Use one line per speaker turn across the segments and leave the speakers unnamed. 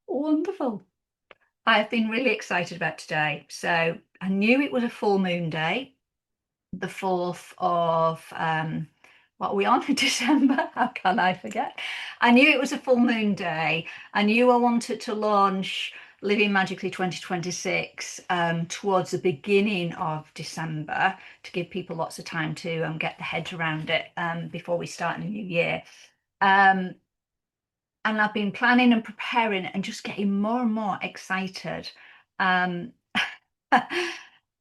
Wonderful. I've been really excited about today. So I knew it was a full moon day, the 4th of what are we on? December? How can I forget? I knew it was a full moon day. I knew I wanted to launch Living Magically 2026 towards the beginning of December to give people lots of time to get their heads around it before we start in the new year. Um, and I've been planning and preparing and just getting more and more excited. Um,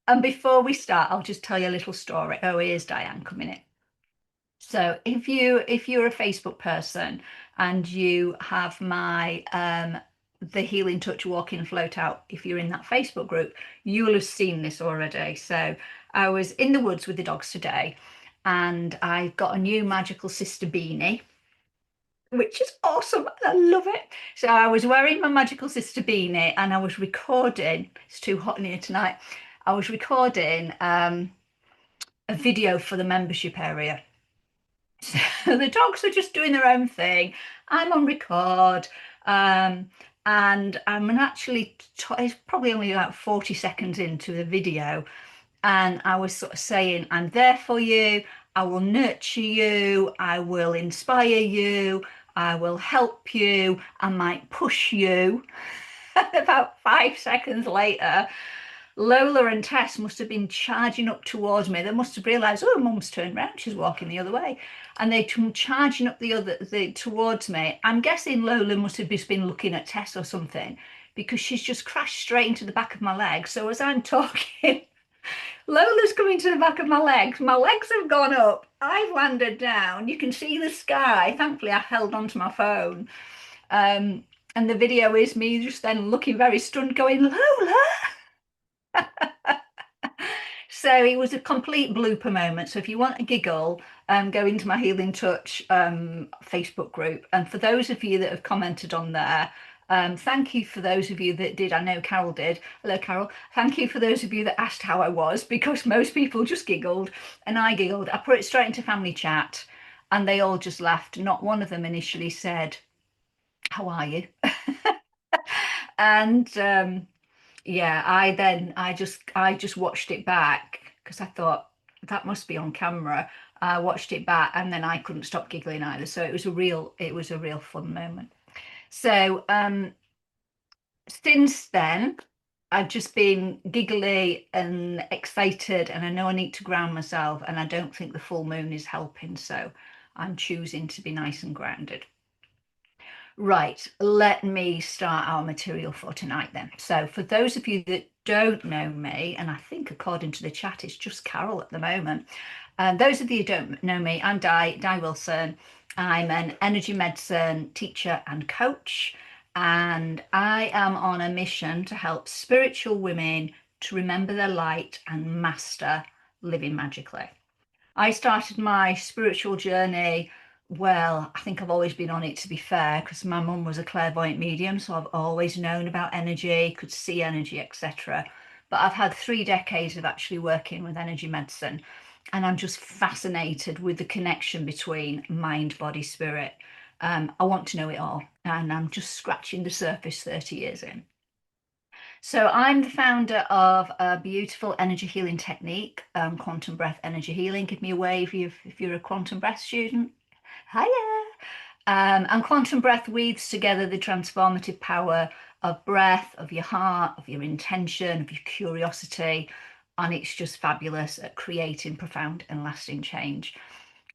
and before we start, I'll just tell you a little story. Oh, here's Diane coming in. So if you're a Facebook person and you have my the Healing Touch Walk In Float Out, if you're in that Facebook group, you will have seen this already. So I was in the woods with the dogs today and I got a new magical sister beanie, which is awesome. I love it. So I was wearing my magical sister beanie and I was recording. It's too hot in here tonight. I was recording a video for the membership area. So the dogs are just doing their own thing. I'm on record. Um, and I'm actually, it's probably only about 40 seconds into the video. And I was sort of saying, I'm there for you. I will nurture you. I will inspire you. I will help you. I might push you. About 5 seconds later, Lola and Tess must have been charging up towards me. They must have realised, oh, Mum's turned round. She's walking the other way, and they come charging up towards me. I'm guessing Lola must have just been looking at Tess or something because she's just crashed straight into the back of my leg. So as I'm talking, Lola's coming to the back of my legs. My legs have gone up. I've landed down. You can see the sky. Thankfully, I held onto my phone. Um, and the video is me just then looking very stunned, going, Lola. So it was a complete blooper moment. So if you want a giggle, go into my Healing Touch Facebook group. And for those of you that have commented on there, thank you for those of you that did. I know Carol did. Hello, Carol. Thank you for those of you that asked how I was, because most people just giggled and I giggled. I put it straight into family chat and they all just laughed. Not one of them initially said, how are you? And yeah, I just watched it back because I thought that must be on camera. I watched it back and then I couldn't stop giggling either. So it was a real fun moment. So since then, I've just been giggly and excited, and I know I need to ground myself, and I don't think the full moon is helping. So I'm choosing to be nice and grounded. Right, let me start our material for tonight then. So, for those of you that don't know me, and I think according to the chat, it's just Carol at the moment. Those of you who don't know me, I'm Di Wilson. I'm an energy medicine teacher and coach, and I am on a mission to help spiritual women to remember their light and master living magically. I started my spiritual journey. Well, I think I've always been on it, to be fair, because my mum was a clairvoyant medium, so I've always known about energy, could see energy, etc. But I've had 3 decades of actually working with energy medicine, and I'm just fascinated with the connection between mind, body, spirit. I want to know it all, and I'm just scratching the surface 30 years in. So I'm the founder of a beautiful energy healing technique, quantum breath energy healing. Give me a wave if you're a quantum breath student. Hiya. And quantum breath weaves together the transformative power of breath, of your heart, of your intention, of your curiosity. And it's just fabulous at creating profound and lasting change.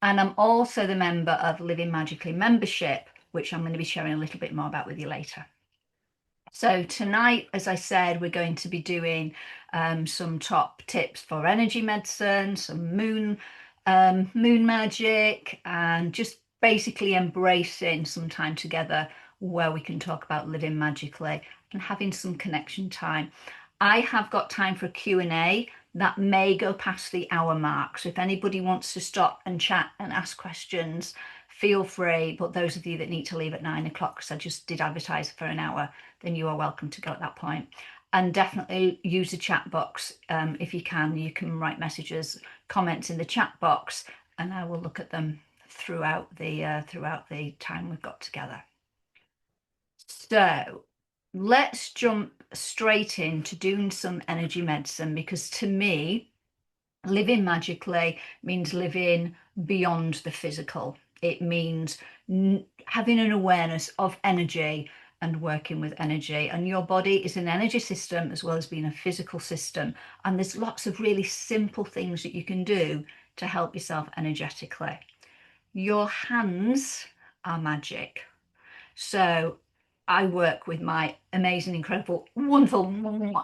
And I'm also the member of Living Magically membership, which I'm going to be sharing a little bit more about with you later. So tonight, as I said, we're going to be doing some top tips for energy medicine, some moon magic, and just basically embracing some time together where we can talk about living magically and having some connection time. I have got time for a Q&A that may go past the hour mark. So if anybody wants to stop and chat and ask questions, feel free. But those of you that need to leave at 9 o'clock, because I just did advertise for an hour, then you are welcome to go at that point. And definitely use the chat box if you can. You can write messages, comments in the chat box, and I will look at them throughout the time we've got together. So let's jump straight into doing some energy medicine because to me, living magically means living beyond the physical. It means having an awareness of energy and working with energy. And your body is an energy system as well as being a physical system. And there's lots of really simple things that you can do to help yourself energetically. Your hands are magic. So I work with my amazing, incredible, wonderful,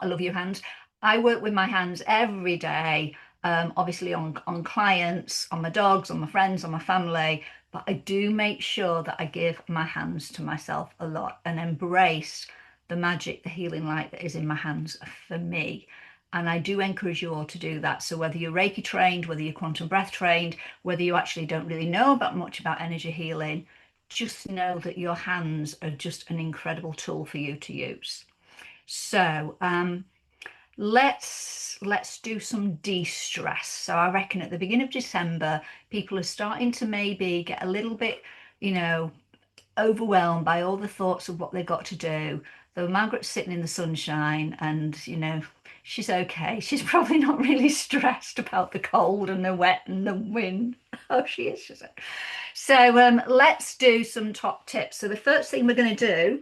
I love your hands. I work with my hands every day, obviously on clients, on my dogs, on my friends, on my family. But I do make sure that I give my hands to myself a lot and embrace the magic, the healing light that is in my hands for me. And I do encourage you all to do that. So whether you're Reiki trained, whether you're quantum breath trained, whether you actually don't really know about much about energy healing, just know that your hands are just an incredible tool for you to use. So let's do some de-stress. So I reckon at the beginning of December, people are starting to maybe get a little bit, you know, overwhelmed by all the thoughts of what they've got to do. Though Margaret's sitting in the sunshine and, she's okay. She's probably not really stressed about the cold and the wet and the wind. Oh, she is. She's like. So let's do some top tips. So the first thing we're going to do,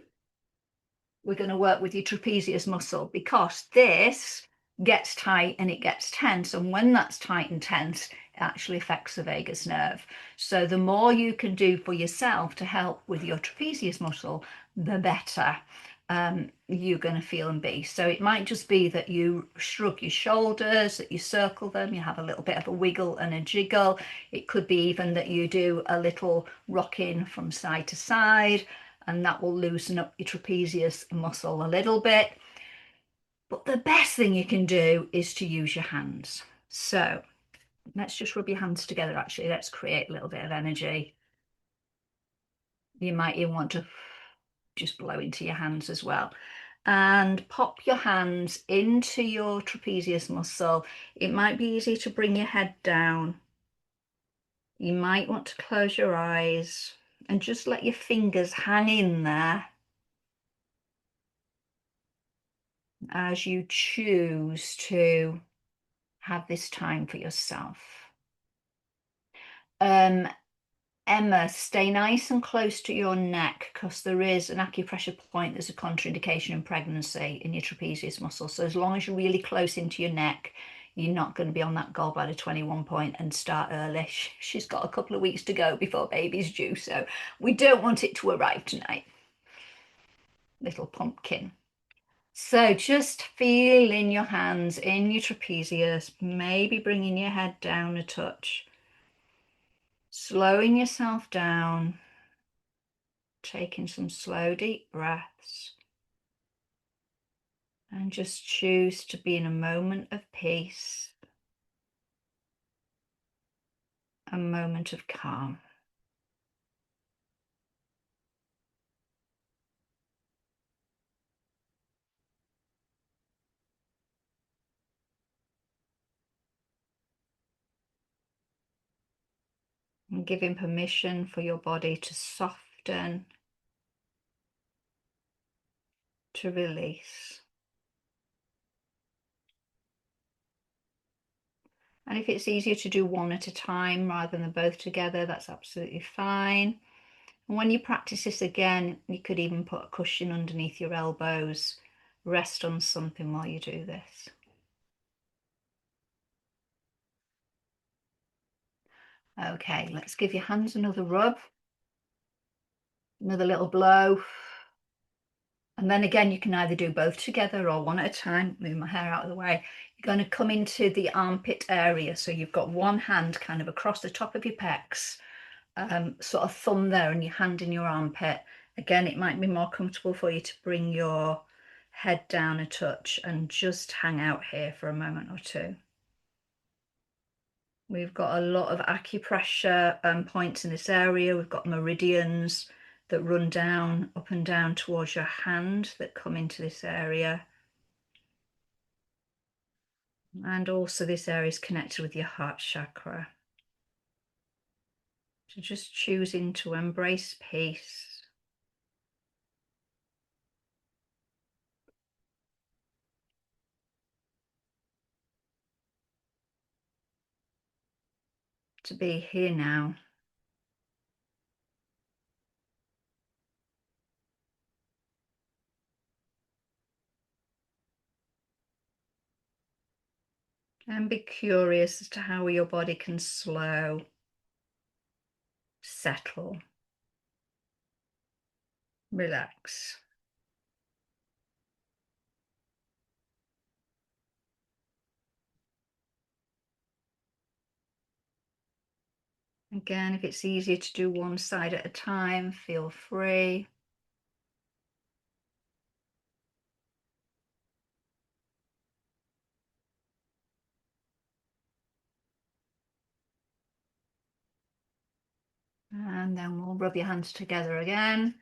we're going to work with your trapezius muscle because this gets tight and it gets tense. And when that's tight and tense, it actually affects the vagus nerve. So the more you can do for yourself to help with your trapezius muscle, the better you're going to feel and be. So it might just be that you shrug your shoulders, that you circle them, you have a little bit of a wiggle and a jiggle. It could be even that you do a little rocking from side to side, and that will loosen up your trapezius muscle a little bit. But the best thing you can do is to use your hands. So let's just rub your hands together. Actually, let's create a little bit of energy. You might even want to just blow into your hands as well. And pop your hands into your trapezius muscle. It might be easy to bring your head down. You might want to close your eyes and just let your fingers hang in there as you choose to have this time for yourself. Emma, stay nice and close to your neck because there is an acupressure point. There's a contraindication in pregnancy in your trapezius muscle. So as long as you're really close into your neck, you're not going to be on that gallbladder 21 point and start early. She's got a couple of weeks to go before baby's due. So we don't want it to arrive tonight. Little pumpkin. So just feel in your hands, in your trapezius, maybe bringing your head down a touch, slowing yourself down, taking some slow, deep breaths, and just choose to be in a moment of peace, a moment of calm. And giving permission for your body to soften, to release. And if it's easier to do one at a time rather than both together, that's absolutely fine. And when you practice this again, you could even put a cushion underneath your elbows, rest on something while you do this. Okay, let's give your hands another rub, another little blow. And then again, you can either do both together or one at a time. Move my hair out of the way. You're going to come into the armpit area. So you've got one hand kind of across the top of your pecs, sort of thumb there and your hand in your armpit. Again, it might be more comfortable for you to bring your head down a touch and just hang out here for a moment or two. We've got a lot of acupressure points in this area. We've got meridians that run down, up and down towards your hand that come into this area. And also this area is connected with your heart chakra. So just choosing to embrace peace. to be here now. And be curious as to how your body can slow, settle, relax. Again, if it's easier to do one side at a time, feel free. And then we'll rub your hands together again.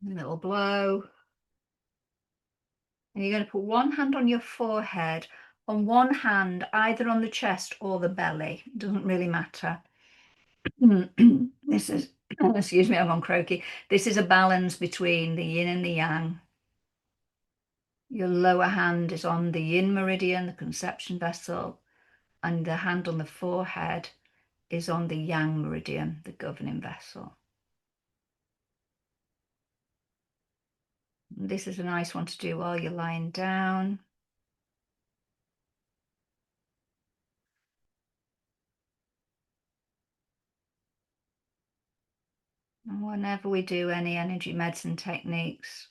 A little blow. And you're going to put one hand on your forehead, on one hand, either on the chest or the belly. It doesn't really matter. This is, excuse me, I'm on croaky. This is a balance between the yin and the yang. Your lower hand is on the yin meridian, the conception vessel, and the hand on the forehead is on the yang meridian, the governing vessel. This is a nice one to do while you're lying down. And whenever we do any energy medicine techniques,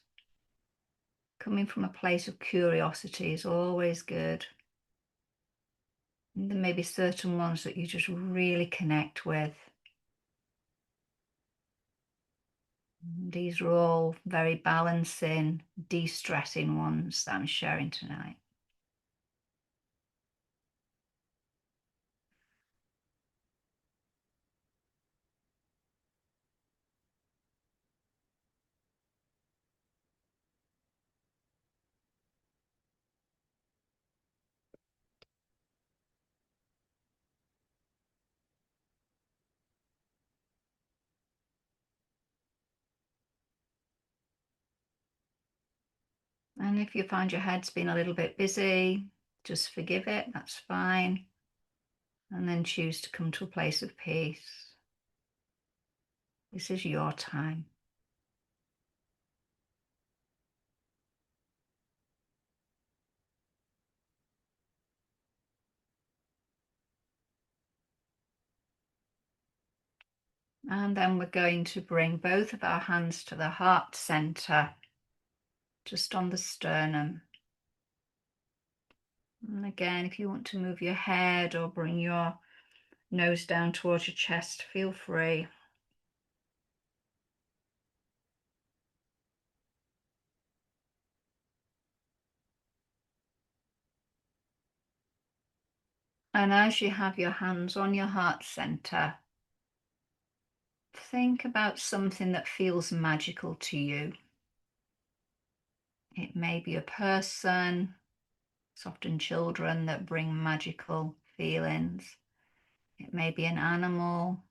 coming from a place of curiosity is always good. And there may be certain ones that you just really connect with. These are all very balancing, de-stressing ones that I'm sharing tonight. And if you find your head's been a little bit busy, just forgive it, that's fine. And then choose to come to a place of peace. This is your time. And then we're going to bring both of our hands to the heart center, just on the sternum. And again, if you want to move your head or bring your nose down towards your chest, feel free. And as you have your hands on your heart center, think about something that feels magical to you. It may be a person, it's often children that bring magical feelings. It may be an animal.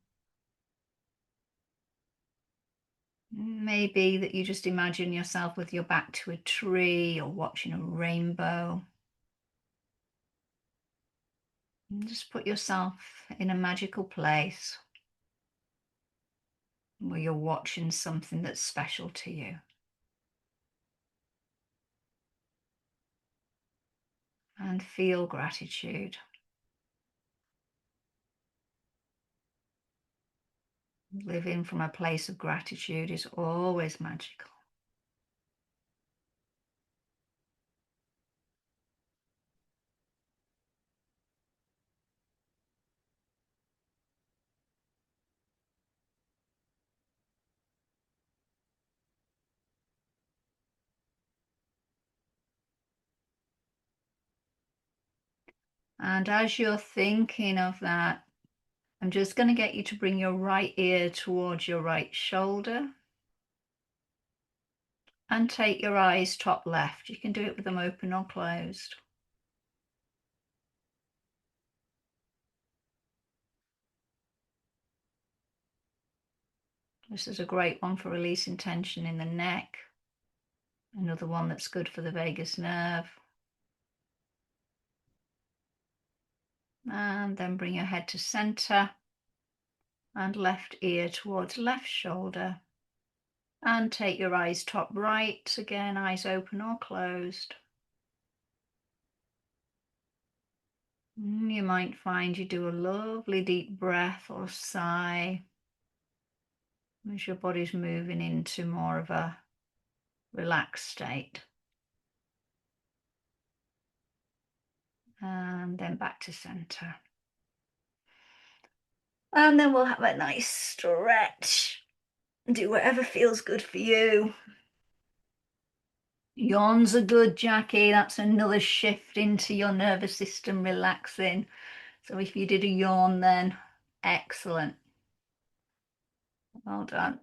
Maybe that you just imagine yourself with your back to a tree or watching a rainbow. And just put yourself in a magical place where you're watching something that's special to you. And feel gratitude. Living from a place of gratitude is always magical. And as you're thinking of that, I'm just going to get you to bring your right ear towards your right shoulder and take your eyes top left. You can do it with them open or closed. This is a great one for releasing tension in the neck. Another one that's good for the vagus nerve. And then bring your head to center and left ear towards left shoulder. And take your eyes top right, again, eyes open or closed. You might find you do a lovely deep breath or sigh as your body's moving into more of a relaxed state. And then back to center. And then we'll have a nice stretch. Do whatever feels good for you. Yawns are good, Jackie. That's another shift into your nervous system relaxing. So if you did a yawn then, excellent. Well done.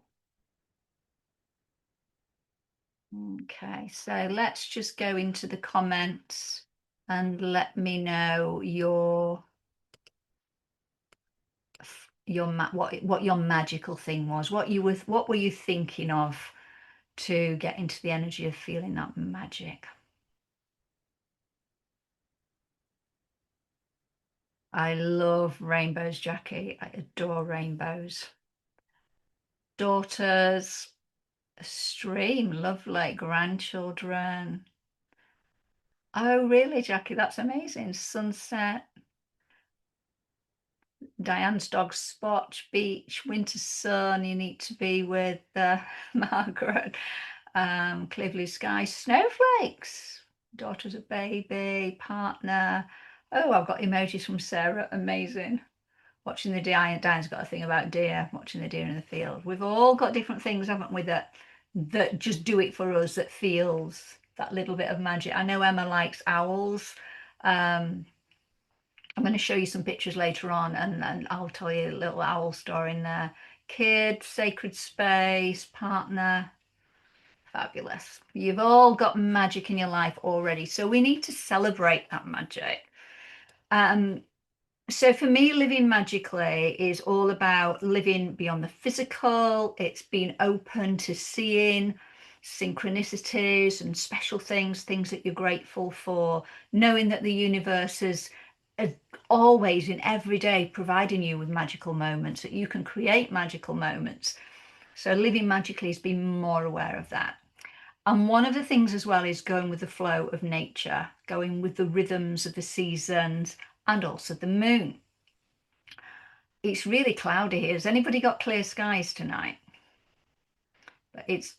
Okay, so let's just go into the comments and let me know what your magical thing was. What were you thinking of to get into the energy of feeling that magic? I love rainbows, Jackie. I adore rainbows. Daughters, stream, lovely. Grandchildren. Oh, really, Jackie? That's amazing. Sunset. Diane's dog Spot, beach, winter sun. You need to be with Margaret. Clear blue sky, snowflakes. Daughter's a baby, partner. Oh, I've got emojis from Sarah. Amazing. Watching the deer. Diane's got a thing about deer, watching the deer in the field. We've all got different things, haven't we, that just do it for us, that feels that little bit of magic. I know Emma likes owls. I'm going to show you some pictures later on, and I'll tell you a little owl story in there. Kid, sacred space, partner, fabulous. You've all got magic in your life already, so we need to celebrate that magic. So for me, living magically is all about living beyond the physical. It's being open to seeing synchronicities and special things that you're grateful for, knowing that the universe is always in every day providing you with magical moments, that you can create magical moments. So living magically is being more aware of that. And one of the things as well is going with the flow of nature, going with the rhythms of the seasons and also the moon. It's really cloudy here. Has anybody got clear skies tonight? But it's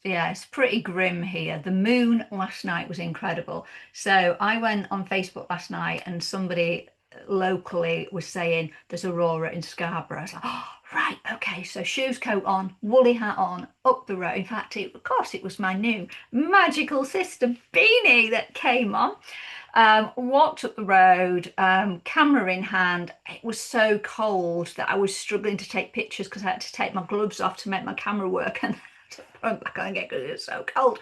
pretty grim here. The moon last night was incredible. So I went on Facebook last night and somebody locally was saying there's aurora in Scarborough. I was like, oh, right, okay. So shoes, coat on, woolly hat on, up the road. In fact, of course, it was my new magical sister beanie that came on. Walked up the road, camera in hand. It was so cold that I was struggling to take pictures because I had to take my gloves off to make my camera work and put them back on again because it was so cold.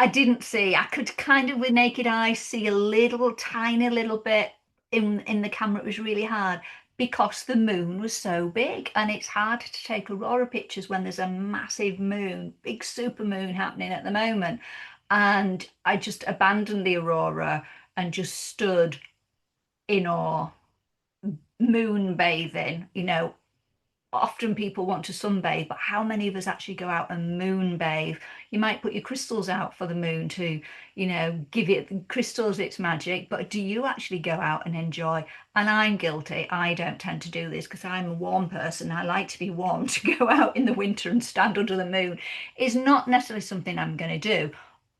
I didn't see. I could kind of with naked eyes see a little tiny little bit in the camera. It was really hard because the moon was so big, and it's hard to take aurora pictures when there's a massive moon, big super moon happening at the moment. And I just abandoned the aurora and just stood in awe, moon bathing. Often people want to sunbathe, but how many of us actually go out and moon bathe? You might put your crystals out for the moon to, give it crystals its magic, but do you actually go out and enjoy? And I'm guilty. I don't tend to do this because I'm a warm person. I like to be warm. To go out in the winter and stand under the moon is not necessarily something I'm going to do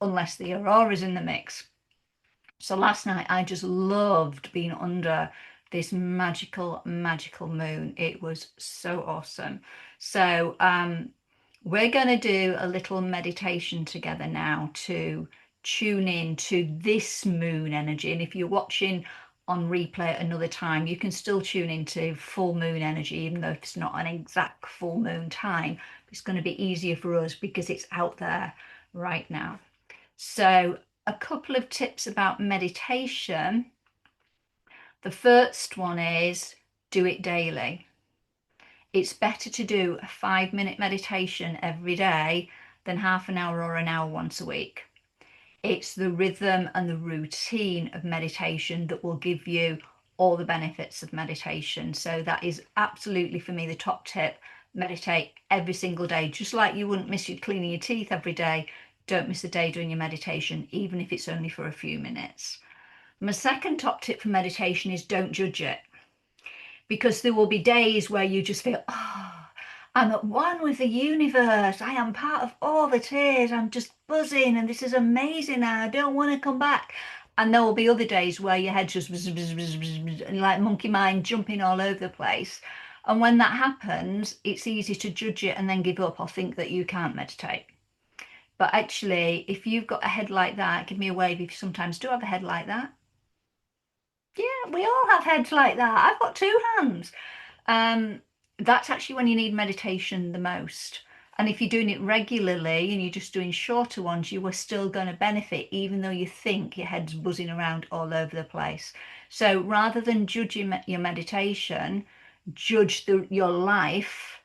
unless the aurora's in the mix. So last night I just loved being under this magical, magical moon. It was so awesome. So we're going to do a little meditation together now to tune in to this moon energy. And if you're watching on replay at another time, you can still tune into full moon energy, even though it's not an exact full moon time. It's going to be easier for us because it's out there right now. So a couple of tips about meditation. The first one is do it daily. It's better to do a 5-minute meditation every day than half an hour or an hour once a week. It's the rhythm and the routine of meditation that will give you all the benefits of meditation. So that is absolutely for me the top tip. Meditate every single day, just like you wouldn't miss your cleaning your teeth every day. Don't miss a day doing your meditation, even if it's only for a few minutes. My second top tip for meditation is don't judge it, because there will be days where you just feel, oh, I'm at one with the universe. I am part of all that is. I'm just buzzing and this is amazing. I don't want to come back. And there will be other days where your head's just and like monkey mind jumping all over the place. And when that happens, it's easy to judge it and then give up or think that you can't meditate. But actually, if you've got a head like that, give me a wave if you sometimes do have a head like that. Yeah, we all have heads like that. I've got two hands. Um, that's actually when you need meditation the most. And if you're doing it regularly and you're just doing shorter ones, you are still going to benefit, even though you think your head's buzzing around all over the place. So rather than judging your meditation, judge your life,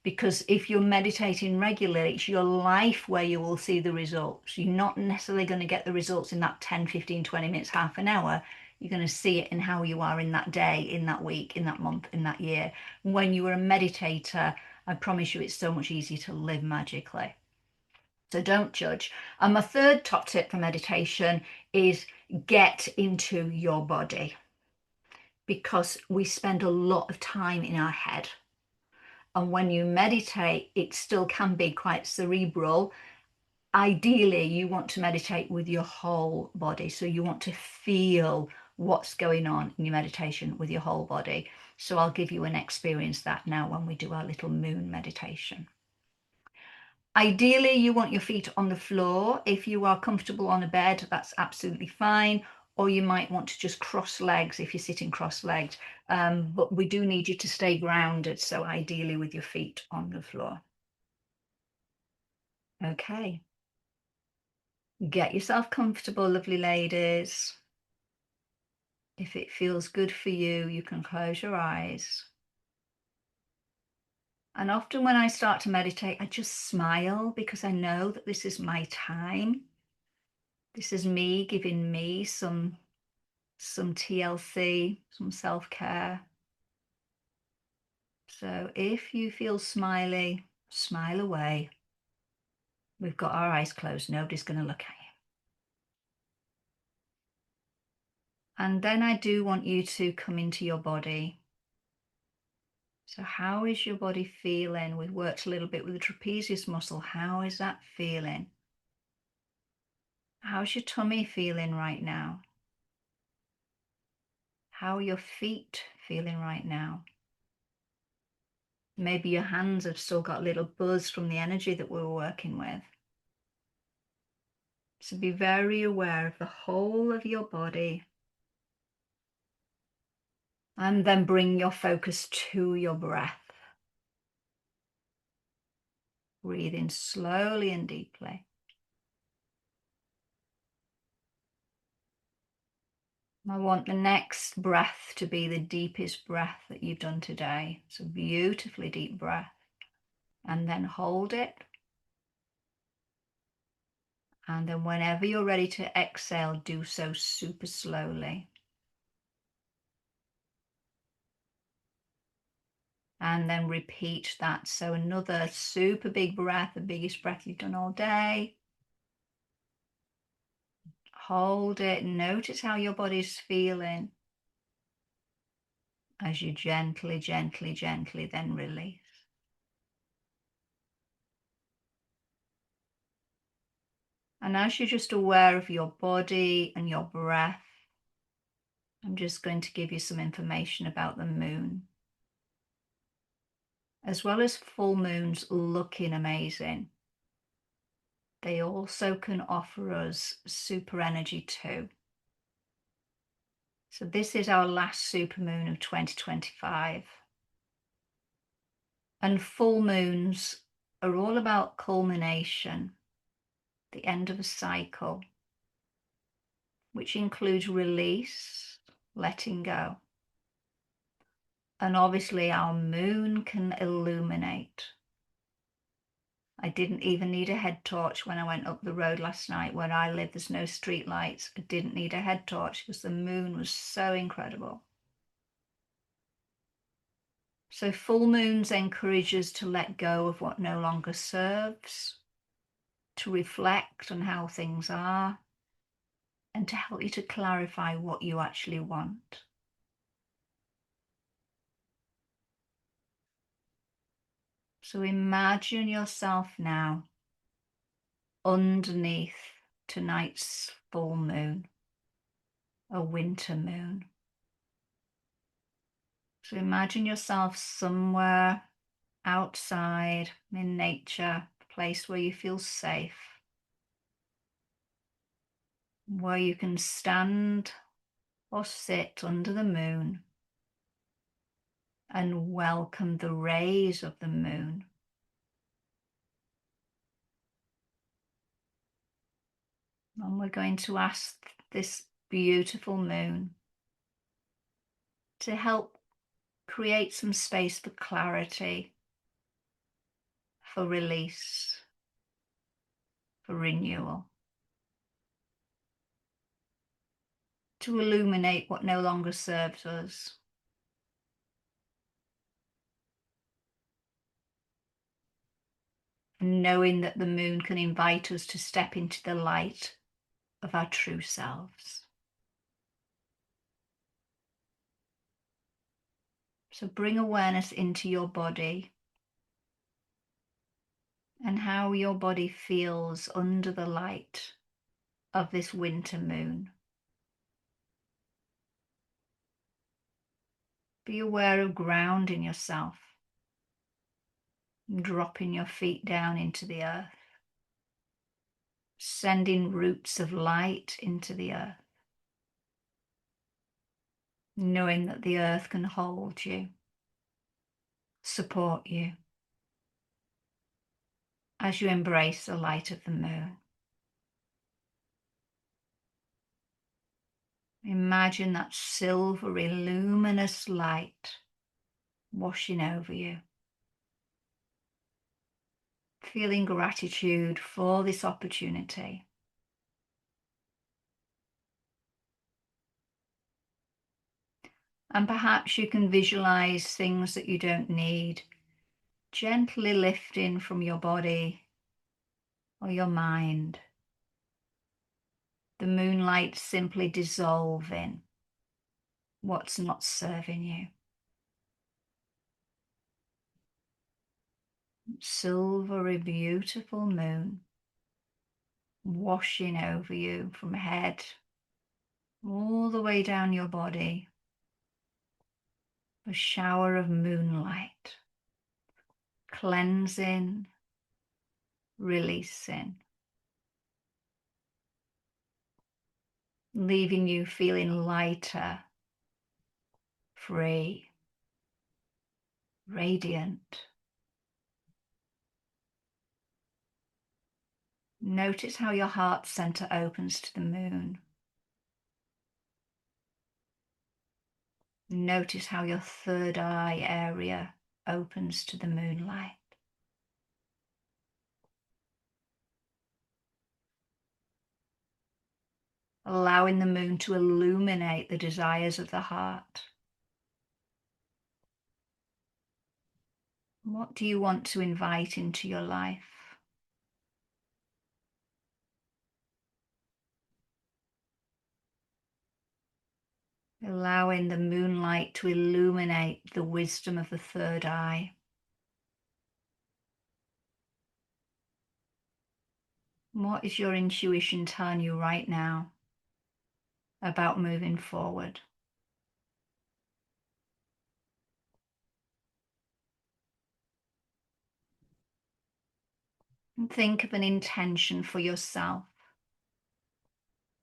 because if you're meditating regularly, it's your life where you will see the results. You're not necessarily going to get the results in that 10, 15, 20 minutes, half an hour. You're going to see it in how you are in that day, in that week, in that month, in that year. When you are a meditator, I promise you it's so much easier to live magically. So don't judge. And my third top tip for meditation is get into your body, because we spend a lot of time in our head. And when you meditate, it still can be quite cerebral. Ideally, you want to meditate with your whole body. So you want to feel what's going on in your meditation with your whole body. So I'll give you an experience that now when we do our little moon meditation. Ideally, you want your feet on the floor. If you are comfortable on a bed, that's absolutely fine. Or you might want to just cross legs if you're sitting cross-legged. But we do need you to stay grounded. So ideally with your feet on the floor. Okay. Get yourself comfortable, lovely ladies. If it feels good for you, you can close your eyes. And often when I start to meditate, I just smile because I know that this is my time. This is me giving me some TLC, some self-care. So if you feel smiley, smile away. We've got our eyes closed. Nobody's going to look at you. And then I do want you to come into your body. So how is your body feeling? We've worked a little bit with the trapezius muscle. How is that feeling? How's your tummy feeling right now? How are your feet feeling right now? Maybe your hands have still got a little buzz from the energy that we were working with. So be very aware of the whole of your body. And then bring your focus to your breath. Breathe in slowly and deeply. I want the next breath to be the deepest breath that you've done today. It's a beautifully deep breath. And then hold it. And then whenever you're ready to exhale, do so super slowly. And then repeat that. So another super big breath, the biggest breath you've done all day. Hold it. Notice how your body's feeling as you gently, gently, gently then release. And as you're just aware of your body and your breath, I'm just going to give you some information about the moon. As well as full moons looking amazing, they also can offer us super energy too. So this is our last supermoon of 2025. And full moons are all about culmination, the end of a cycle, which includes release, letting go. And obviously our moon can illuminate. I didn't even need a head torch when I went up the road last night. Where I live, there's no street lights. I didn't need a head torch because the moon was so incredible. So full moons encourage us to let go of what no longer serves, to reflect on how things are, and to help you to clarify what you actually want. So imagine yourself now underneath tonight's full moon, a winter moon. So imagine yourself somewhere outside in nature, a place where you feel safe, where you can stand or sit under the moon and welcome the rays of the moon. And we're going to ask this beautiful moon to help create some space for clarity, for release, for renewal, to illuminate what no longer serves us. And knowing that the moon can invite us to step into the light of our true selves. So bring awareness into your body and how your body feels under the light of this winter moon. Be aware of grounding yourself, dropping your feet down into the earth, sending roots of light into the earth, knowing that the earth can hold you, support you as you embrace the light of the moon. Imagine that silvery, luminous light washing over you. Feeling gratitude for this opportunity. And perhaps you can visualize things that you don't need, gently lifting from your body or your mind. The moonlight simply dissolving what's not serving you. Silvery, beautiful moon washing over you from head all the way down your body. A shower of moonlight, cleansing, releasing, leaving you feeling lighter, free, radiant. Notice how your heart center opens to the moon. Notice how your third eye area opens to the moonlight. Allowing the moon to illuminate the desires of the heart. What do you want to invite into your life? Allowing the moonlight to illuminate the wisdom of the third eye. What is your intuition telling you right now about moving forward? And think of an intention for yourself,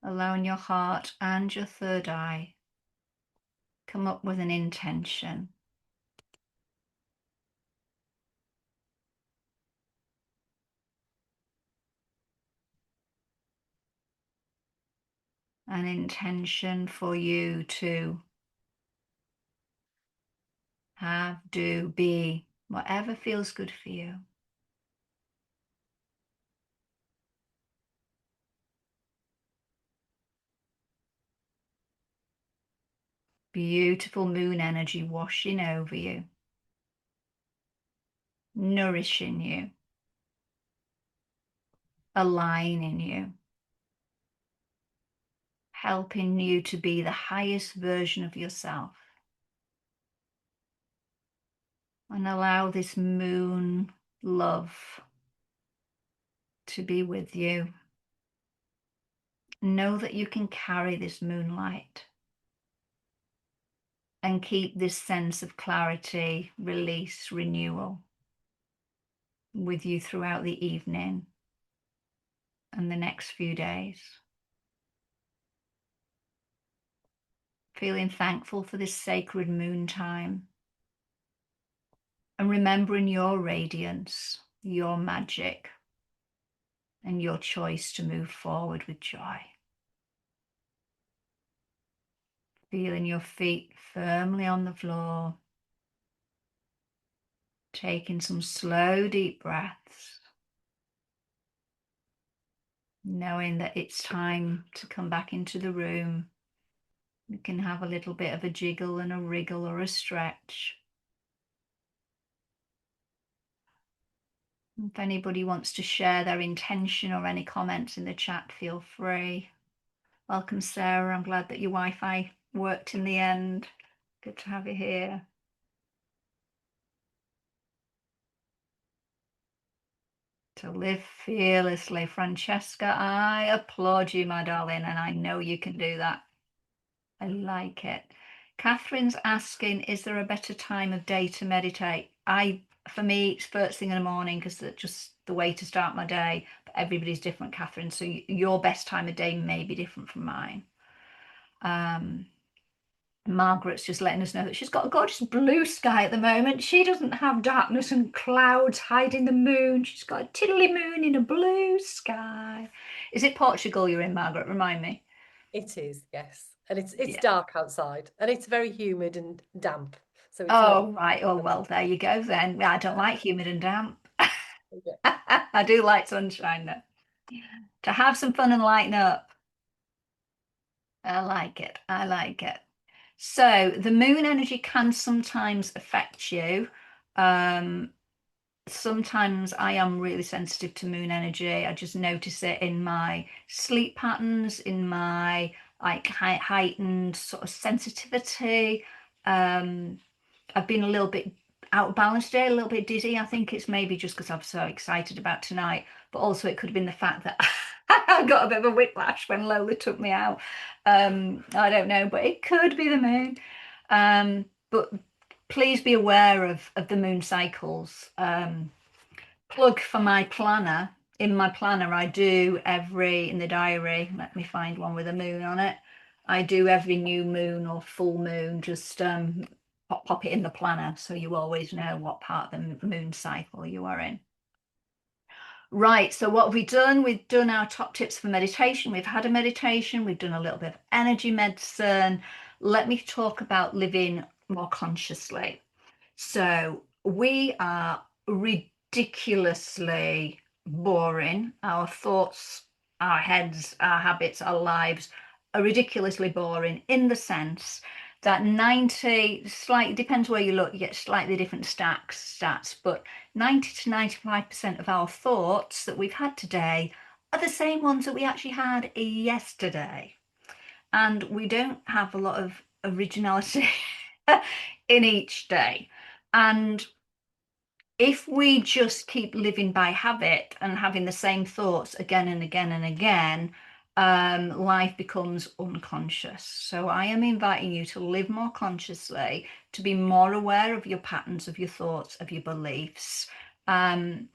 allowing your heart and your third eye come up with an intention. An intention for you to have, do, be, whatever feels good for you. Beautiful moon energy washing over you. nourishing you, aligning you, helping you to be the highest version of yourself. And allow this moon love to be with you. Know that you can carry this moonlight and keep this sense of clarity, release, renewal with you throughout the evening and the next few days. Feeling thankful for this sacred moon time and remembering your radiance, your magic, and your choice to move forward with joy. Feeling your feet firmly on the floor, taking some slow, deep breaths, knowing that it's time to come back into the room. You can have a little bit of a jiggle and a wriggle or a stretch. If anybody wants to share their intention or any comments in the chat, feel free. Welcome, Sarah. I'm glad that your Wi-Fi worked in the end. Good to have you here. To live fearlessly, Francesca. I applaud you, my darling, and I know you can do that. I like it. Catherine's asking, is there a better time of day to meditate? For me, it's first thing in the morning because it's just the way to start my day. But everybody's different, Catherine. So your best time of day may be different from mine. Margaret's just letting us know that she's got a gorgeous blue sky at the moment. She doesn't have darkness and clouds hiding the moon. She's got a tiddly moon in a blue sky. Is it Portugal you're in, Margaret? Remind me.
It is, yes. And it's
Yeah.
dark outside and it's very humid and damp. So it's
Oh,
not.
right. Oh, well, there you go then. I don't like humid and damp. I do like sunshine though. To have some fun and lighten up. I like it. I like it. So the moon energy can sometimes affect you. Sometimes I am really sensitive to moon energy. I just notice it in my sleep patterns, in my like heightened sort of sensitivity. I've been a little bit out of balance today, a little bit dizzy. I think it's maybe just because I'm so excited about tonight, but also it could have been the fact that I got a bit of a whiplash when Lola took me out. I don't know, but it could be the moon. But please be aware of the moon cycles. Plug for my planner. In my planner, I do in the diary, let me find one with a moon on it. I do every new moon or full moon, just pop it in the planner so you always know what part of the moon cycle you are in. Right, so what have we done? We've done our top tips for meditation. We've had a meditation, we've done a little bit of energy medicine. Let me talk about living more consciously. So we are ridiculously boring. Our thoughts, our heads, our habits, our lives are ridiculously boring in the sense that 90, slightly depends where you look, you get slightly different stats, but 90 to 95% of our thoughts that we've had today are the same ones that we actually had yesterday. And we don't have a lot of originality in each day. And if we just keep living by habit and having the same thoughts again and again and again, life becomes unconscious. So I am inviting you to live more consciously, to be more aware of your patterns, of your thoughts, of your beliefs. And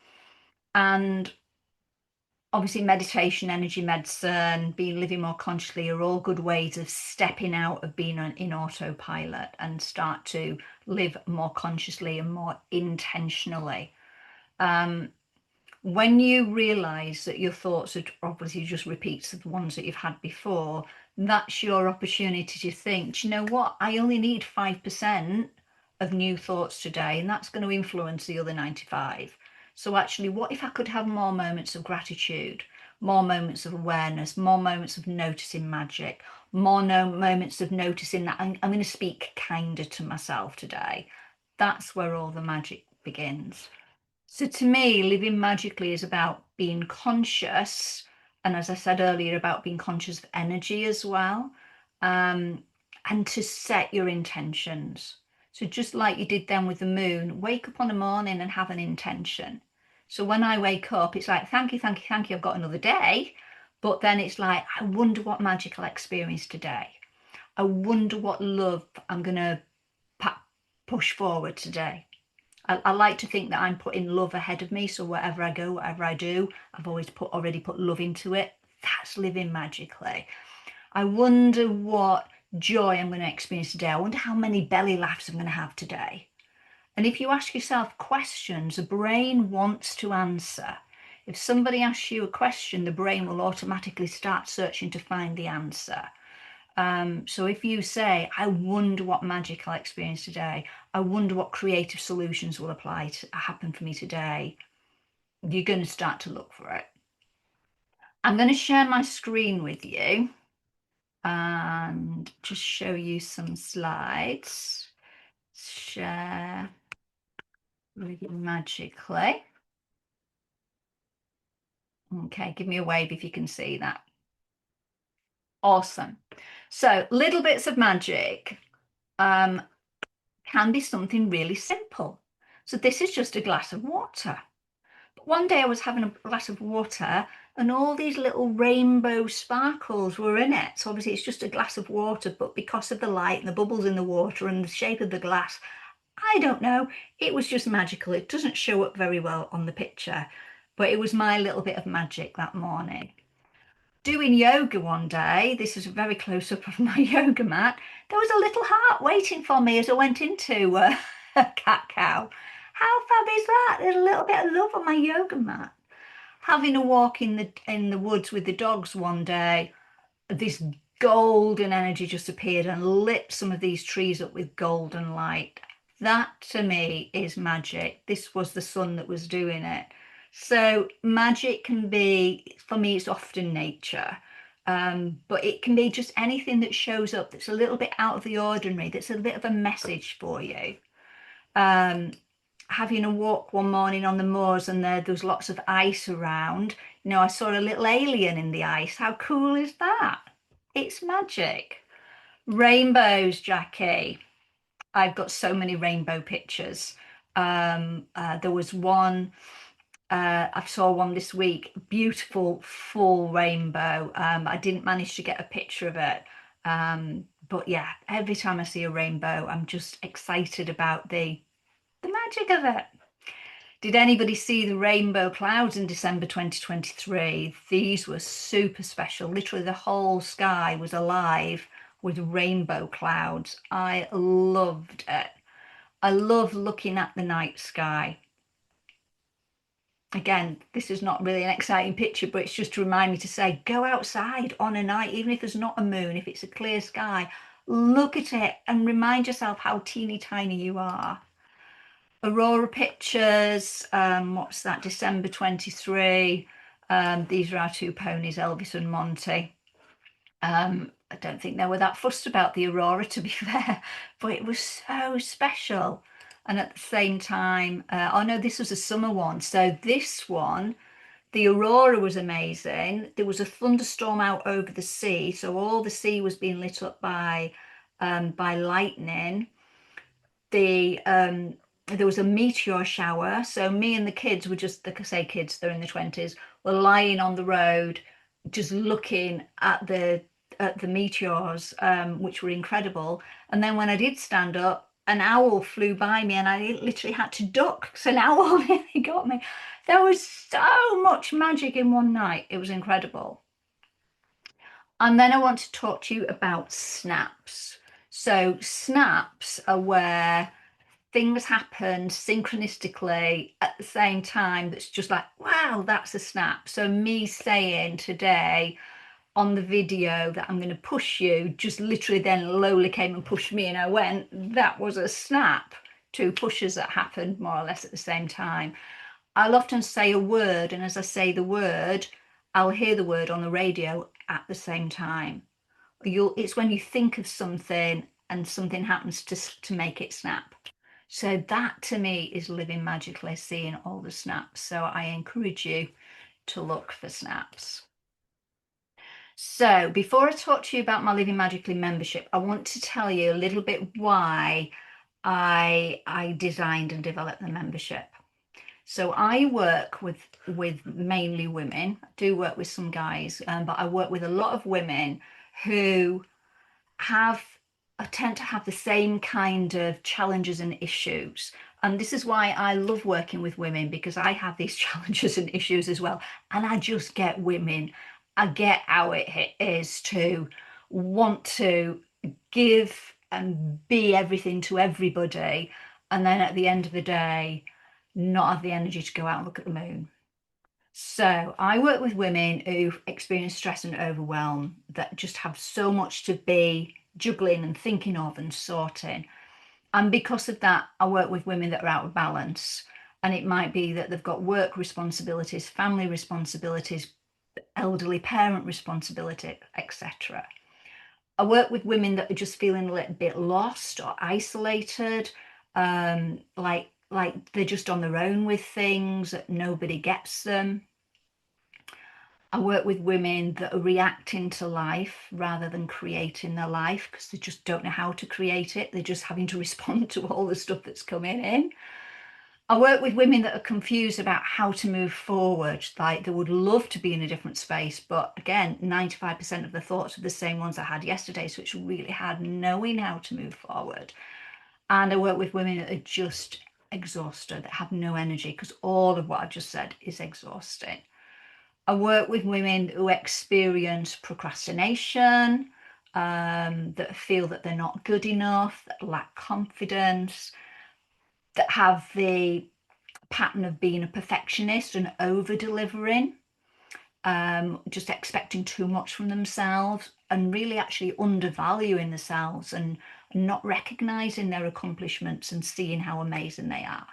obviously meditation, energy medicine, being living more consciously are all good ways of stepping out of being in autopilot and start to live more consciously and more intentionally. When you realize that your thoughts are obviously just repeats of the ones that you've had before, that's your opportunity to think, do you know what? I only need 5% of new thoughts today, and that's going to influence the other 95. So actually, what if I could have more moments of gratitude, more moments of awareness, more moments of noticing magic, more moments of noticing that I'm going to speak kinder to myself today. That's where all the magic begins. So to me, living magically is about being conscious, and as I said earlier, about being conscious of energy as well, um, and to set your intentions. So just like you did then with the moon, wake up on the morning and have an intention. So when I wake up, it's like, thank you, thank you, thank you, I've got another day. But then it's like, I wonder what magical experience today. I wonder what love I'm going to push forward today. I like to think that I'm putting love ahead of me. So wherever I go, whatever I do, I've already put love into it. That's living magically. I wonder what joy I'm going to experience today. I wonder how many belly laughs I'm going to have today. And if you ask yourself questions, the brain wants to answer. If somebody asks you a question, the brain will automatically start searching to find the answer. So if you say, I wonder what magic I'll experience today, I wonder what creative solutions will happen for me today, you're going to start to look for it. I'm going to share my screen with you and just show you some slides. Share really magically. Okay, give me a wave if you can see that. Awesome. So little bits of magic. Can be something really simple. So this is just a glass of water. But one day I was having a glass of water and all these little rainbow sparkles were in it. So obviously it's just a glass of water, but because of the light and the bubbles in the water and the shape of the glass, I don't know, it was just magical. It doesn't show up very well on the picture, but it was my little bit of magic that morning. Doing yoga one day, this is a very close up of my yoga mat, there was a little heart waiting for me as I went into a cat cow. How fab is that? There's a little bit of love on my yoga mat. Having a walk in the woods with the dogs one day, this golden energy just appeared and lit some of these trees up with golden light. That to me is magic. This was the sun that was doing it. So magic can be, for me, it's often nature. But it can be just anything that shows up that's a little bit out of the ordinary, that's a bit of a message for you. Um, Having a walk one morning on the moors and there was lots of ice around. I saw a little alien in the ice. How cool is that? It's magic. Rainbows, Jackie. I've got so many rainbow pictures. There was one, I saw one this week, beautiful full rainbow. I didn't manage to get a picture of it. But yeah, every time I see a rainbow, I'm just excited about the magic of it. Did anybody see the rainbow clouds in December 2023? These were super special. Literally, the whole sky was alive with rainbow clouds. I loved it. I love looking at the night sky. Again, this is not really an exciting picture, but it's just to remind me to say, go outside on a night, even if there's not a moon, if it's a clear sky, look at it and remind yourself how teeny tiny you are. Aurora pictures, what's that, December 23. These are our two ponies, Elvis and Monty. I don't think they were that fussed about the aurora, to be fair, but it was so special. And at the same time, oh no, this was a summer one. So this one, the aurora was amazing. There was a thunderstorm out over the sea, so all the sea was being lit up by lightning. There was a meteor shower. So me and the kids were just, like I say, kids, they're in the 20s, were lying on the road, just looking at the meteors, which were incredible. And then when I did stand up, an owl flew by me and I literally had to duck because an owl nearly got me. There was so much magic in one night. It was incredible. And then I want to talk to you about snaps. So snaps are where things happen synchronistically at the same time that's just like, wow, that's a snap. So me saying today on the video that I'm going to push you, just literally then Lola came and pushed me and I went, that was a snap. Two pushes that happened more or less at the same time. I'll often say a word, and as I say the word, I'll hear the word on the radio at the same time. It's when you think of something and something happens to make it snap. So that to me is living magically, seeing all the snaps. So I encourage you to look for snaps. So before I talk to you about my Living Magically membership, I want to tell you a little bit why I designed and developed the membership. So I work with mainly women. I do work with some guys, but I work with a lot of women who have tend to have the same kind of challenges and issues. And this is why I love working with women, because I have these challenges and issues as well. And I just get women. I get how it is to want to give and be everything to everybody. And then at the end of the day, not have the energy to go out and look at the moon. So I work with women who experience stress and overwhelm, that just have so much to be juggling and thinking of and sorting. And because of that, I work with women that are out of balance. And it might be that they've got work responsibilities, family responsibilities, elderly parent responsibility, etc. I work with women that are just feeling a little bit lost or isolated, like they're just on their own with things, that nobody gets them. I work with women that are reacting to life rather than creating their life, because they just don't know how to create it. They're just having to respond to all the stuff that's coming in. I work with women that are confused about how to move forward. Like they would love to be in a different space, but again, 95% of the thoughts are the same ones I had yesterday. So it's really hard knowing how to move forward. And I work with women that are just exhausted, that have no energy, because all of what I've just said is exhausting. I work with women who experience procrastination, that feel that they're not good enough, that lack confidence, that have the pattern of being a perfectionist and over delivering, just expecting too much from themselves and really actually undervaluing themselves and not recognizing their accomplishments and seeing how amazing they are.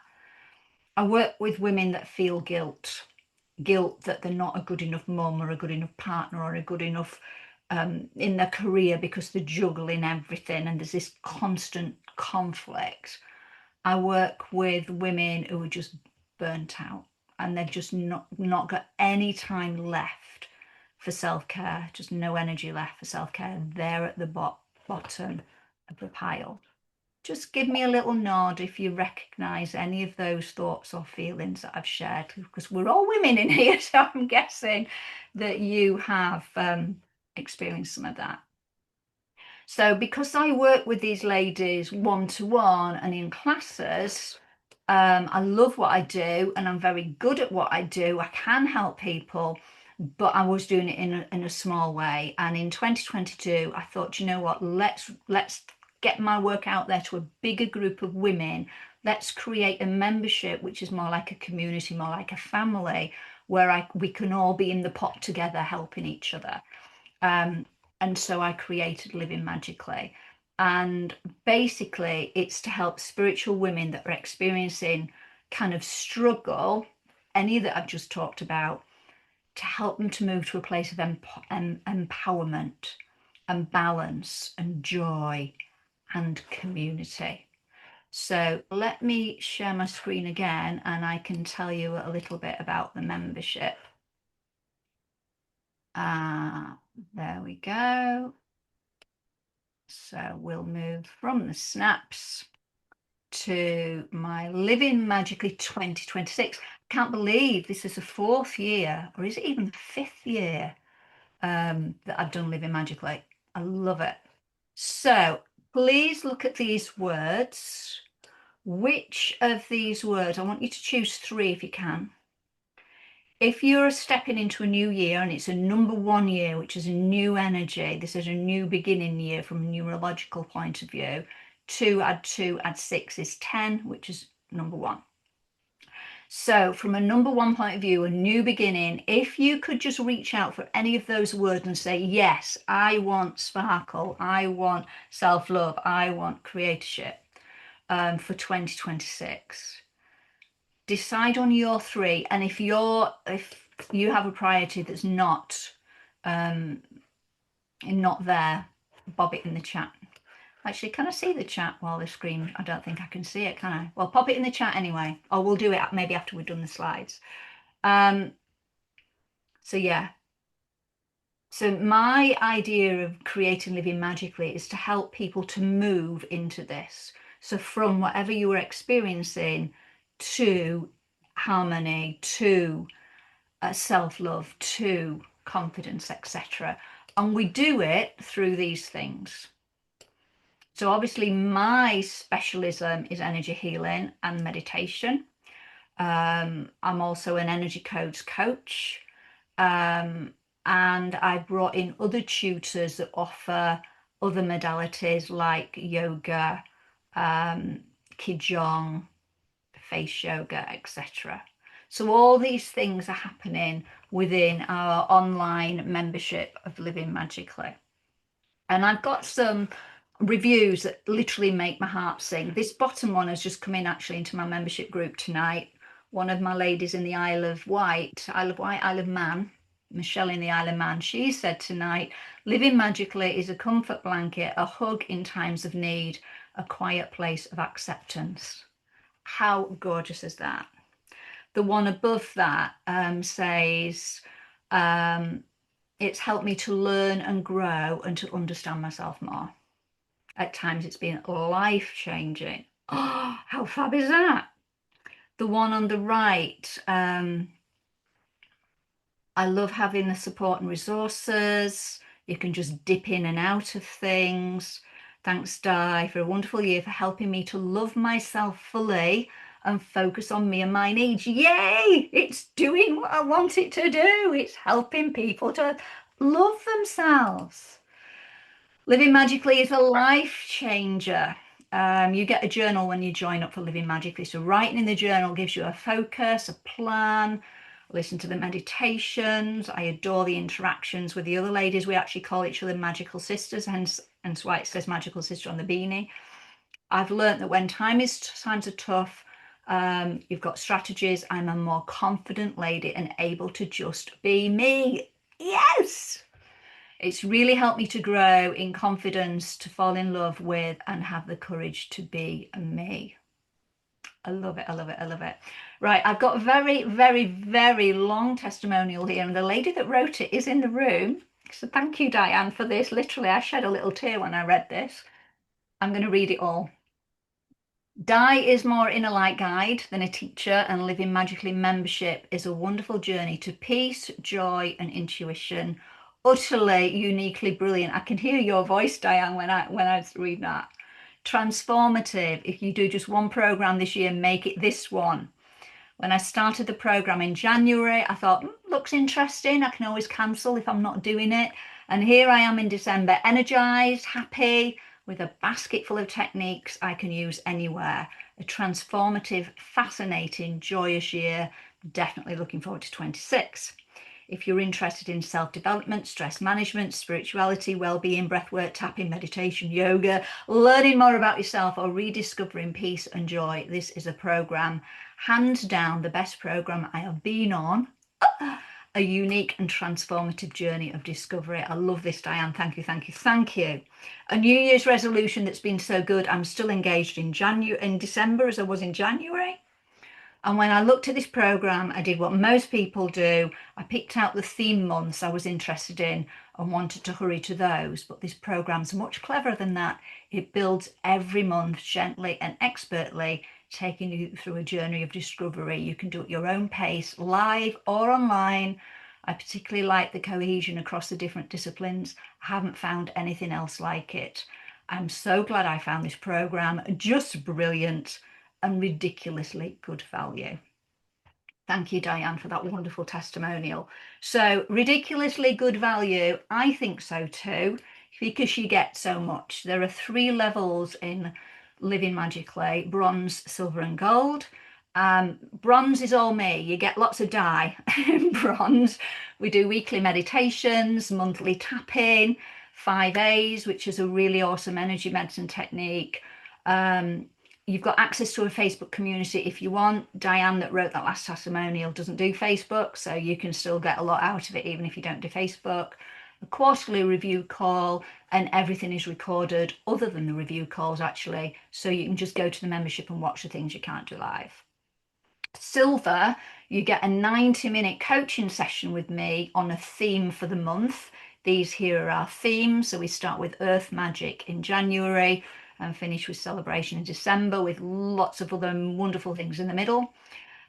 I work with women that feel guilt that they're not a good enough mum or a good enough partner or a good enough in their career, because they're juggling everything and there's this constant conflict. I work with women who are just burnt out and they've just not got any time left for self-care, just no energy left for self-care. They're at the bottom of the pile. Just give me a little nod if you recognize any of those thoughts or feelings that I've shared, because we're all women in here, so I'm guessing that you have experienced some of that. So because I work with these ladies one-to-one and in classes, I love what I do and I'm very good at what I do. I can help people, but I was doing it in a small way. And in 2022, I thought, you know what, let's get my work out there to a bigger group of women. Let's create a membership which is more like a community, more like a family, where we can all be in the pot together helping each other. Um, and so I created Living Magically. And basically, it's to help spiritual women that are experiencing kind of struggle, any that I've just talked about, to help them to move to a place of empowerment and balance and joy and community. So let me share my screen again and I can tell you a little bit about the membership. Uh, there we go. So we'll move from the snaps to my Living Magically 2026. Can't believe this is the fourth year, or is it even the fifth year, that I've done Living Magically. I love it. So please look at these words. Which of these words, I want you to choose three if you can. If you're stepping into a new year and it's a number one year, which is a new energy, this is a new beginning year from a numerological point of view. 2 add 6 is 10, which is number one. So from a number one point of view, a new beginning, if you could just reach out for any of those words and say, yes, I want sparkle, I want self-love, I want creatorship, for 2026. Decide on your three, and if you have a priority that's not there, bob it in the chat. Actually, can I see the chat while the screen? I don't think I can see it, can I? Well, pop it in the chat anyway, or we'll do it maybe after we've done the slides. Um, so yeah. So my idea of creating Living Magically is to help people to move into this. So from whatever you were experiencing to harmony, to self-love, to confidence, etc. And we do it through these things. So obviously my specialism is energy healing and meditation. I'm also an energy codes coach. Um, and I brought in other tutors that offer other modalities like yoga, um, qigong, face yoga, etc. So all these things are happening within our online membership of Living Magically. And I've got some reviews that literally make my heart sing. This bottom one has just come in actually into my membership group tonight. One of my ladies in the Isle of Man, Michelle in the Isle of Man, she said tonight, Living Magically is a comfort blanket, a hug in times of need, a quiet place of acceptance. How gorgeous is that? The one above that says, um, it's helped me to learn and grow and to understand myself more. At times it's been life changing. Oh, how fab is that? The one on the right, I love having the support and resources. You can just dip in and out of things. Thanks, Di, for a wonderful year for helping me to love myself fully and focus on me and my needs. Yay! It's doing what I want it to do. It's helping people to love themselves. Living Magically is a life changer. You get a journal when you join up for Living Magically. So writing in the journal gives you a focus, a plan. Listen to the meditations. I adore the interactions with the other ladies. We actually call each other magical sisters, hence why it says magical sister on the beanie. I've learned that when times are tough, you've got strategies. I'm a more confident lady and able to just be me. Yes. It's really helped me to grow in confidence, to fall in love with, and have the courage to be me. I love it. I love it. I love it. Right. I've got a very, very, very long testimonial here, and the lady that wrote it is in the room. So thank you, Diane, for this. Literally, I shed a little tear when I read this. I'm going to read it all. Di is more inner light guide than a teacher, and Living Magically membership is a wonderful journey to peace, joy, and intuition. Utterly, uniquely brilliant. I can hear your voice, Diane, when I read that. Transformative. If you do just one program this year, make it this one. When I started the program in January, I thought, looks interesting. I can always cancel if I'm not doing it. And here I am in December, energized, happy, with a basket full of techniques I can use anywhere. A transformative, fascinating, joyous year. Definitely looking forward to 26. If you're interested in self-development, stress management, spirituality, well-being, breathwork, tapping, meditation, yoga, learning more about yourself or rediscovering peace and joy, this is a program, hands down the best program I have been on. A unique and transformative journey of discovery. I love this, Diane. Thank you, thank you, thank you. A New Year's resolution that's been so good. I'm still engaged in December as I was in January. And when I looked at this program, I did what most people do. I picked out the theme months I was interested in and wanted to hurry to those. But this program's much cleverer than that. It builds every month gently and expertly, taking you through a journey of discovery. You can do it at your own pace, live or online. I particularly like the cohesion across the different disciplines. I haven't found anything else like it. I'm so glad I found this program. Just brilliant and ridiculously good value. Thank you, Diane, for that wonderful testimonial. So ridiculously good value, I think so too, because you get so much. There are 3 levels in Living Magically: bronze, silver and gold. Bronze is all me. You get lots of Di in bronze. We do weekly meditations, monthly tapping, 5As, which is a really awesome energy medicine technique. You've got access to a Facebook community if you want. Diane, that wrote that last testimonial, doesn't do Facebook, so you can still get a lot out of it even if you don't do Facebook. a quarterly review call, and everything is recorded other than the review calls actually. So you can just go to the membership and watch the things you can't do live. Silver, you get a 90-minute coaching session with me on a theme for the month. These here are our themes. So we start with Earth Magic in January and finish with Celebration in December, with lots of other wonderful things in the middle.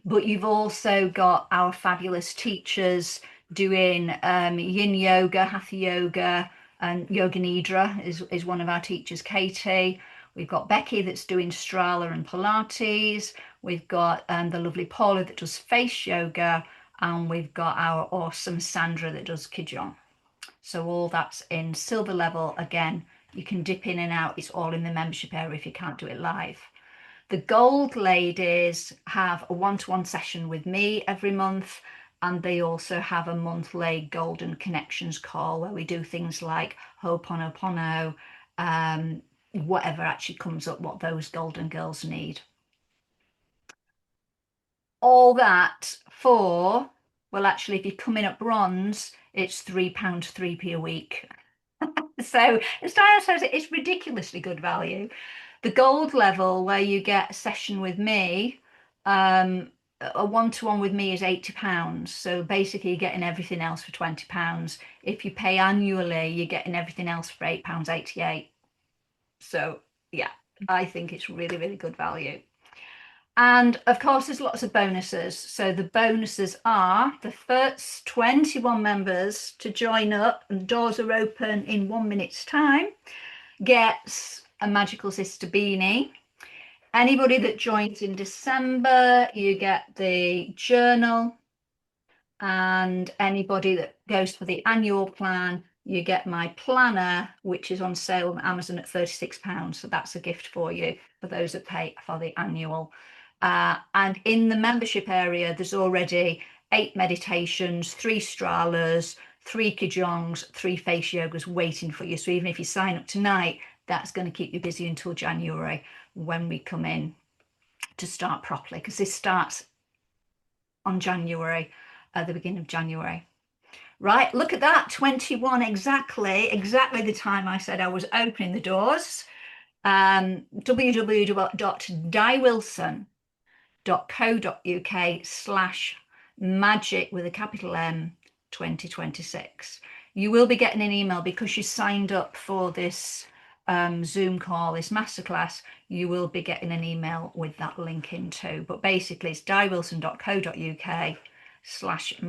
But you've also got our fabulous teachers doing yin yoga, hatha yoga, and yoga nidra is one of our teachers, Katie. We've got Becky that's doing Strala and Pilates. We've got the lovely Paula that does face yoga. And we've got our awesome Sandra that does Qigong. So all that's in silver level. Again, you can dip in and out. It's all in the membership area if you can't do it live. The gold ladies have a one-to-one session with me every month, and they also have a monthly golden connections call where we do things like Ho'oponopono, whatever actually comes up, what those golden girls need. All that for, well, actually, if you come in at bronze, it's £3, 3p a week. So as Diane says, it's ridiculously good value. The gold level, where you get a session with me, a one-to-one with me is £80. So basically, you're getting everything else for £20. If you pay annually, you're getting everything else for £8.88. So yeah, I think it's really, really good value. And of course, there's lots of bonuses. So the bonuses are the first 21 members to join up, and doors are open in 1 minute's time, gets a Magical Sister beanie. Anybody that joins in December, you get the journal, and anybody that goes for the annual plan, you get my planner, which is on sale on Amazon at £36. So that's a gift for you for those that pay for the annual. And in the membership area, there's already 8 meditations, 3 stralas, 3 Qigongs, 3 face yogas waiting for you. So even if you sign up tonight, that's going to keep you busy until January when we come in to start properly, because this starts on January, the beginning of January. Right, look at that, 21 exactly the time I said I was opening the doors. www.diewilson.co.uk/magic with a capital M 2026. You will be getting an email because you signed up for this Zoom call, this masterclass. You will be getting an email with that link in too. But basically, it's diewilson.co.uk/